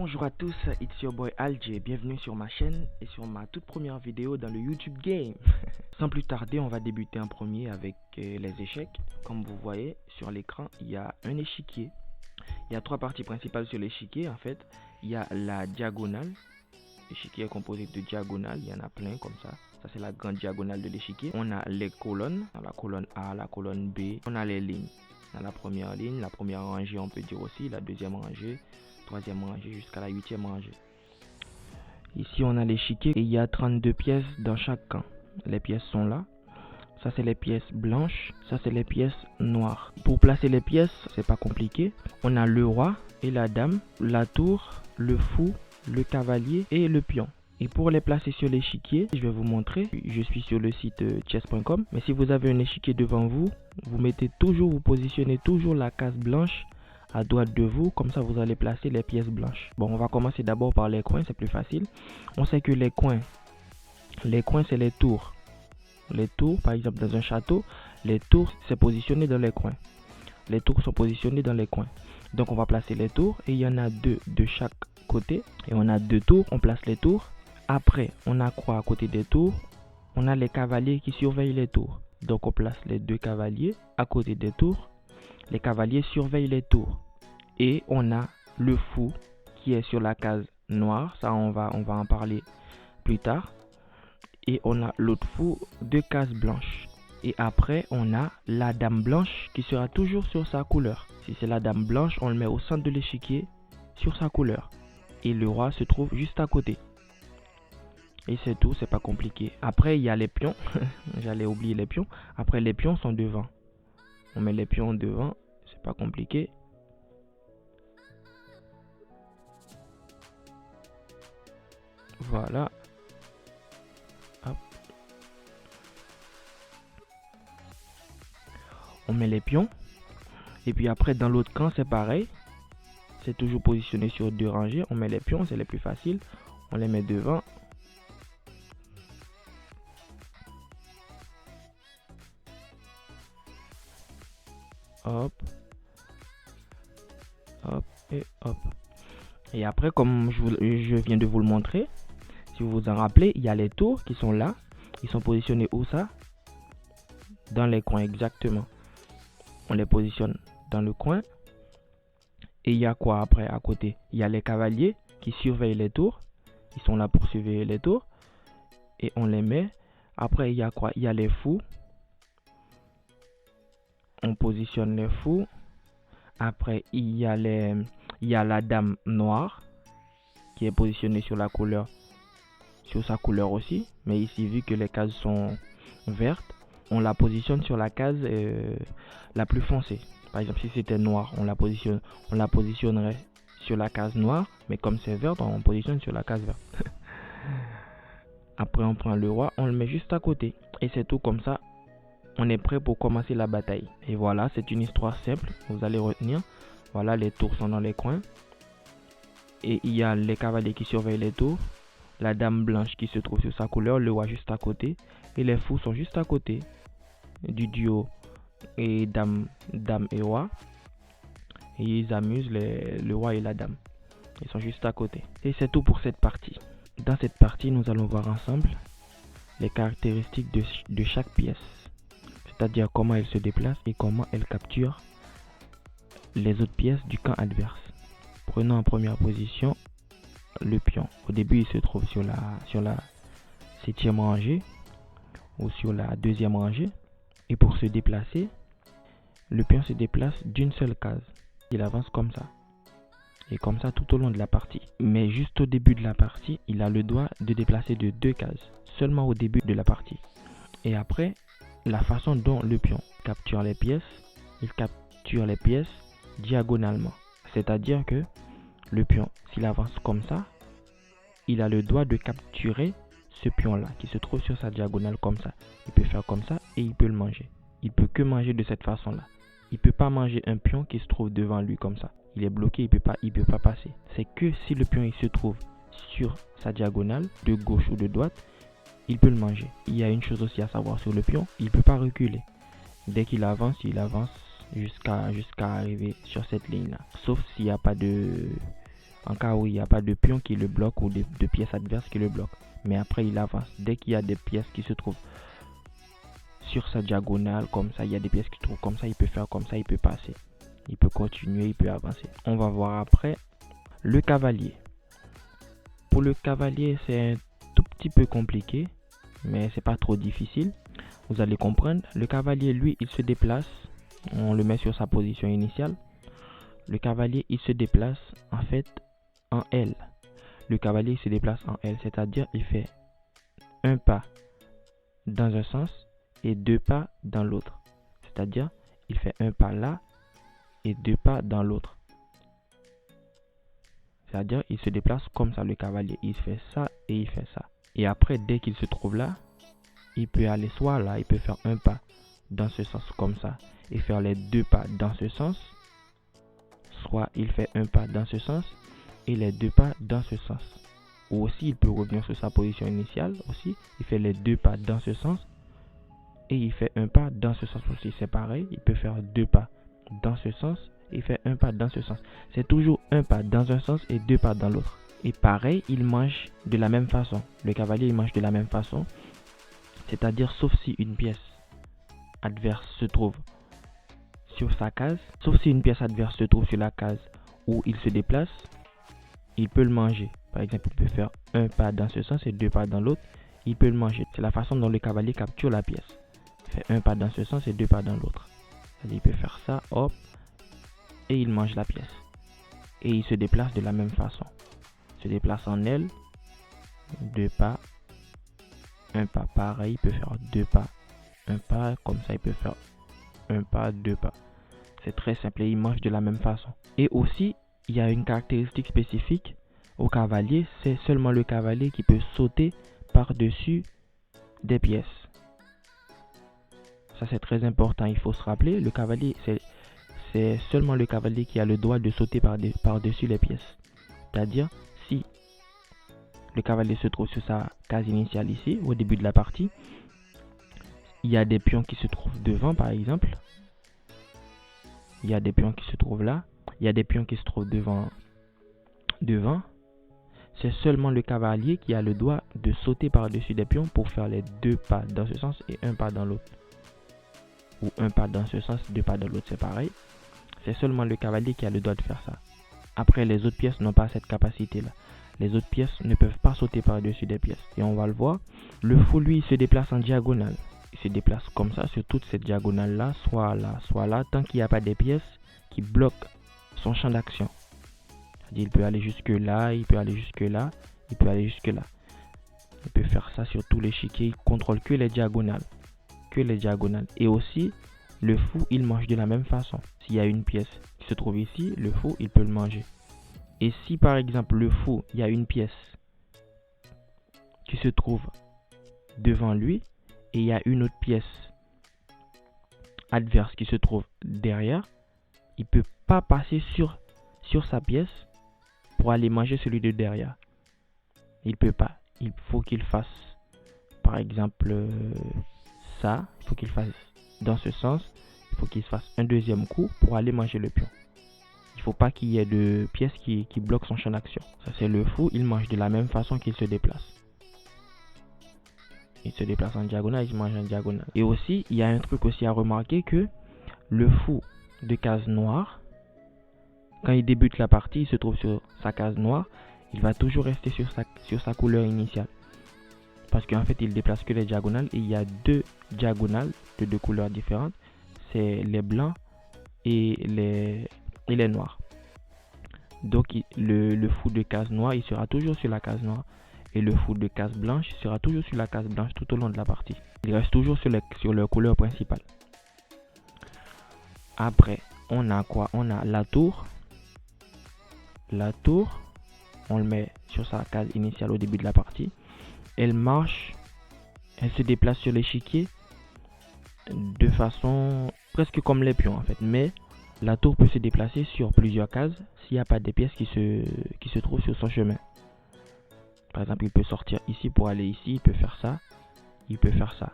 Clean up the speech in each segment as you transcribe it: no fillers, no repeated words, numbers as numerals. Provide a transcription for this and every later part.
Bonjour à tous, it's your boy Alj, bienvenue sur ma chaîne et sur ma toute première vidéo dans le YouTube Game. Sans plus tarder, on va débuter en premier avec les échecs. Comme vous voyez sur l'écran, il y a un échiquier. Il y a trois parties principales sur l'échiquier en fait. Il y a la diagonale. L'échiquier est composé de diagonales, il y en a plein comme ça. Ça c'est la grande diagonale de l'échiquier. On a les colonnes, la colonne A, la colonne B. On a les lignes. Dans la première ligne, la première rangée on peut dire aussi, la deuxième rangée, troisième rangée jusqu'à la huitième rangée. Ici on a l'échiquier et il y a 32 pièces dans chaque camp. Les pièces sont là. Ça c'est les pièces blanches, ça c'est les pièces noires. Pour placer les pièces, c'est pas compliqué. On a le roi et la dame, la tour, le fou, le cavalier et le pion. Et pour les placer sur l'échiquier, je vais vous montrer. Je suis sur le site chess.com. Mais si vous avez un échiquier devant vous, vous positionnez toujours la case blanche à droite de vous. Comme ça, vous allez placer les pièces blanches. Bon, on va commencer d'abord par les coins, c'est plus facile. On sait que les coins c'est les tours. Les tours, par exemple, dans un château, les tours, c'est positionné dans les coins. Les tours sont positionnés dans les coins. Donc, on va placer les tours et il y en a deux de chaque côté. Et on a deux tours, on place les tours. Après, on a quoi à côté des tours? On a les cavaliers qui surveillent les tours. Donc, on place les deux cavaliers à côté des tours. Les cavaliers surveillent les tours. Et on a le fou qui est sur la case noire. Ça, on va en parler plus tard. Et on a l'autre fou de case blanche. Et après, on a la dame blanche qui sera toujours sur sa couleur. Si c'est la dame blanche, on le met au centre de l'échiquier sur sa couleur. Et le roi se trouve juste à côté. Et c'est tout, c'est pas compliqué. Après, il y a les pions. J'allais oublier les pions. Après, les pions sont devant. On met les pions devant. C'est pas compliqué. Voilà. Hop. On met les pions. Et puis après, dans l'autre camp, c'est pareil. C'est toujours positionné sur deux rangées. On met les pions, c'est les plus faciles. On les met devant. Hop, hop et hop. Et après, comme je viens de vous le montrer, si vous vous en rappelez, il y a les tours qui sont là. Ils sont positionnés où ça? Dans les coins exactement. On les positionne dans le coin. Et il y a quoi après à côté? Il y a les cavaliers qui surveillent les tours. Ils sont là pour surveiller les tours. Et on les met. Après, il y a quoi? Il y a les fous. On positionne les fous. Après, il y a la dame noire qui est positionnée sur la couleur, sur sa couleur aussi. Mais ici, vu que les cases sont vertes, on la positionne sur la case la plus foncée. Par exemple, si c'était noir, on la positionnerait sur la case noire. Mais comme c'est vert, on positionne sur la case verte. Après, on prend le roi, on le met juste à côté. Et c'est tout comme ça. On est prêt pour commencer la bataille. Et voilà, c'est une histoire simple. Vous allez retenir. Voilà, les tours sont dans les coins. Et il y a les cavaliers qui surveillent les tours. La dame blanche qui se trouve sur sa couleur. Le roi juste à côté. Et les fous sont juste à côté du duo et dame et roi. Et ils amusent le roi et la dame. Ils sont juste à côté. Et c'est tout pour cette partie. Dans cette partie, nous allons voir ensemble les caractéristiques de chaque pièce. C'est-à-dire comment elle se déplace et comment elle capture les autres pièces du camp adverse. Prenons en première position le pion. Au début, il se trouve sur la 7e rangée ou sur la 2e rangée. Et pour se déplacer, le pion se déplace d'une seule case. Il avance comme ça. Et comme ça tout au long de la partie. Mais juste au début de la partie, il a le droit de déplacer de 2 cases. Seulement au début de la partie. Et après, la façon dont le pion capture les pièces, il capture les pièces diagonalement. C'est-à-dire que le pion, s'il avance comme ça, il a le droit de capturer ce pion-là qui se trouve sur sa diagonale comme ça. Il peut faire comme ça et il peut le manger. Il peut que manger de cette façon-là. Il peut pas manger un pion qui se trouve devant lui comme ça. Il est bloqué, il peut pas passer. C'est que si le pion il se trouve sur sa diagonale, de gauche ou de droite, il peut le manger. Il y a une chose aussi à savoir sur le pion, il ne peut pas reculer. Dès qu'il avance, il avance jusqu'à arriver sur cette ligne-là. Sauf s'il n'y a pas de en cas où il n'y a pas de pion qui le bloque ou de pièces adverses qui le bloquent. Mais après, il avance. Dès qu'il y a des pièces qui se trouvent sur sa diagonale, comme ça, il y a des pièces qui se trouvent comme ça, il peut faire comme ça, il peut passer. Il peut continuer, il peut avancer. On va voir après le cavalier. Pour le cavalier, c'est un tout petit peu compliqué, mais c'est pas trop difficile. Vous allez comprendre. Le cavalier, lui, il se déplace. On le met sur sa position initiale. Le cavalier, il se déplace en fait en L. Le cavalier se déplace en L, c'est-à-dire il fait un pas dans un sens et deux pas dans l'autre. C'est-à-dire il fait un pas là et deux pas dans l'autre. C'est-à-dire il se déplace comme ça, le cavalier. Il fait ça et il fait ça. Et après, dès qu'il se trouve là, il peut aller soit là, il peut faire un pas dans ce sens comme ça et faire les deux pas dans ce sens. Soit il fait un pas dans ce sens et les deux pas dans ce sens. Ou aussi il peut revenir sur sa position initiale aussi. Il fait les deux pas dans ce sens et il fait un pas dans ce sens aussi. C'est pareil, il peut faire deux pas dans ce sens et il fait un pas dans ce sens. C'est toujours un pas dans un sens et deux pas dans l'autre. Et pareil, il mange de la même façon. Le cavalier, il mange de la même façon. C'est-à-dire sauf si une pièce adverse se trouve sur sa case, sauf si une pièce adverse se trouve sur la case où il se déplace, il peut le manger. Par exemple, il peut faire un pas dans ce sens et deux pas dans l'autre, il peut le manger. C'est la façon dont le cavalier capture la pièce. Il fait un pas dans ce sens et deux pas dans l'autre. Il peut faire ça, hop, et il mange la pièce. Et il se déplace de la même façon. Il se déplace en L, deux pas, un pas pareil, il peut faire deux pas, un pas, comme ça il peut faire un pas, deux pas. C'est très simple et il mange de la même façon. Et aussi, il y a une caractéristique spécifique au cavalier, c'est seulement le cavalier qui peut sauter par-dessus des pièces. Ça c'est très important, il faut se rappeler, le cavalier, c'est seulement le cavalier qui a le droit de sauter par-dessus les pièces. C'est-à-dire, si le cavalier se trouve sur sa case initiale ici, au début de la partie, il y a des pions qui se trouvent devant par exemple. Il y a des pions qui se trouvent là. Il y a des pions qui se trouvent devant. C'est seulement le cavalier qui a le droit de sauter par-dessus des pions pour faire les deux pas dans ce sens et un pas dans l'autre. Ou un pas dans ce sens, deux pas dans l'autre, c'est pareil. C'est seulement le cavalier qui a le droit de faire ça. Après, les autres pièces n'ont pas cette capacité-là. Les autres pièces ne peuvent pas sauter par-dessus des pièces. Et on va le voir. Le fou, lui, il se déplace en diagonale. Il se déplace comme ça sur toute cette diagonale-là, soit là, tant qu'il n'y a pas des pièces qui bloquent son champ d'action. C'est-à-dire, il peut aller jusque là, il peut aller jusque là, il peut aller jusque là. Il peut faire ça sur tout l'échiquier, il contrôle que les diagonales. Que les diagonales. Et aussi, le fou, il mange de la même façon. S'il y a une pièce qui se trouve ici, le fou, il peut le manger. Et si par exemple, le fou, il y a une pièce qui se trouve devant lui, et il y a une autre pièce adverse qui se trouve derrière, il ne peut pas passer sur sa pièce pour aller manger celui de derrière. Il ne peut pas. Il faut qu'il fasse, par exemple, ça. Il faut qu'il fasse dans ce sens. Il faut qu'il fasse un deuxième coup pour aller manger le pion. Il ne faut pas qu'il y ait de pièces qui bloquent son champ d'action. Ça, c'est le fou. Il mange de la même façon qu'il se déplace. Il se déplace en diagonale, il mange en diagonale. Et aussi, il y a un truc aussi à remarquer que le fou de case noire, quand il débute la partie, il se trouve sur sa case noire, il va toujours rester sur sa couleur initiale. Parce qu'en fait, il déplace que les diagonales et il y a deux diagonales de deux couleurs différentes. C'est les blancs et les noirs. Donc, le fou de case noire, il sera toujours sur la case noire. Et le fou de case blanche sera toujours sur la case blanche tout au long de la partie. Il reste toujours sur leur couleur principale. Après, on a quoi? On a la tour. La tour, on le met sur sa case initiale au début de la partie. Elle marche, elle se déplace sur l'échiquier de façon presque comme les pions en fait. Mais la tour peut se déplacer sur plusieurs cases s'il n'y a pas des pièces qui se trouvent sur son chemin. Par exemple, il peut sortir ici pour aller ici, il peut faire ça, il peut faire ça.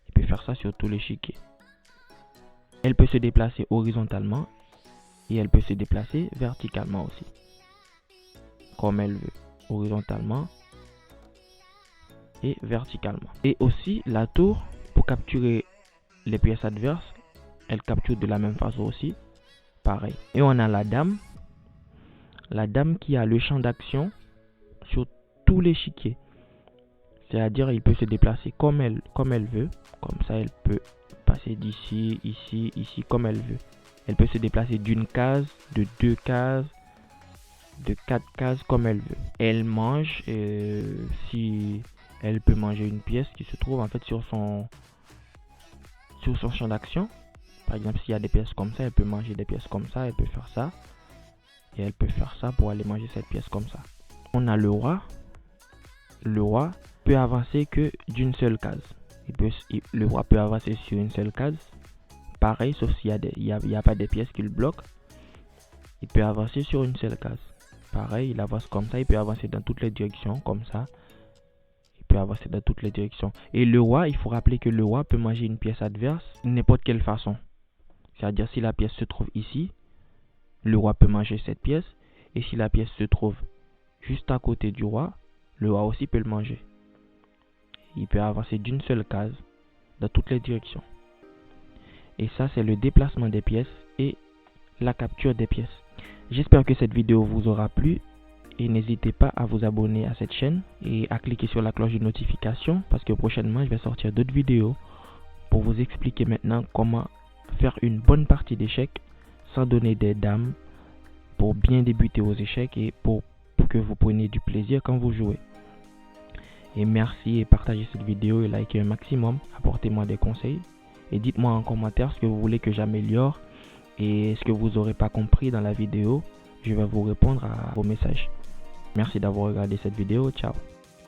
Il peut faire ça sur tout l'échiquier. Elle peut se déplacer horizontalement et elle peut se déplacer verticalement aussi. comme elle veut, horizontalement et verticalement. Et aussi la tour, pour capturer les pièces adverses, elle capture de la même façon aussi, pareil. Et on a la dame qui a le champ d'action sur tout l'échiquier. C'est-à-dire, il peut se déplacer comme elle veut. Comme ça, elle peut passer d'ici, ici, ici, comme elle veut. Elle peut se déplacer d'une case, de 2 cases, de 4 cases, comme elle veut. Elle mange, si elle peut manger une pièce qui se trouve en fait sur son champ d'action. Par exemple, s'il y a des pièces comme ça, elle peut manger des pièces comme ça, elle peut faire ça. Et elle peut faire ça pour aller manger cette pièce comme ça. On a le roi. Le roi peut avancer que d'une seule case. Le roi peut avancer sur une seule case. Pareil, sauf s'il y a pas des pièces qui le bloquent. Il peut avancer sur une seule case. Pareil, il avance comme ça. Il peut avancer dans toutes les directions, comme ça. Il peut avancer dans toutes les directions. Et le roi, il faut rappeler que le roi peut manger une pièce adverse n'importe quelle façon. C'est-à-dire, si la pièce se trouve ici, le roi peut manger cette pièce. Et si la pièce se trouve juste à côté du roi, le roi aussi peut le manger. Il peut avancer d'une seule case dans toutes les directions. Et ça, c'est le déplacement des pièces et la capture des pièces. J'espère que cette vidéo vous aura plu. Et n'hésitez pas à vous abonner à cette chaîne et à cliquer sur la cloche de notification parce que prochainement, je vais sortir d'autres vidéos pour vous expliquer maintenant comment faire une bonne partie d'échecs sans donner des dames pour bien débuter aux échecs et pour que vous preniez du plaisir quand vous jouez. Et merci et partagez cette vidéo et likez un maximum, apportez-moi des conseils et dites-moi en commentaire ce que vous voulez que j'améliore et ce que vous n'aurez pas compris dans la vidéo. Je vais vous répondre à vos messages. Merci d'avoir regardé cette vidéo, ciao.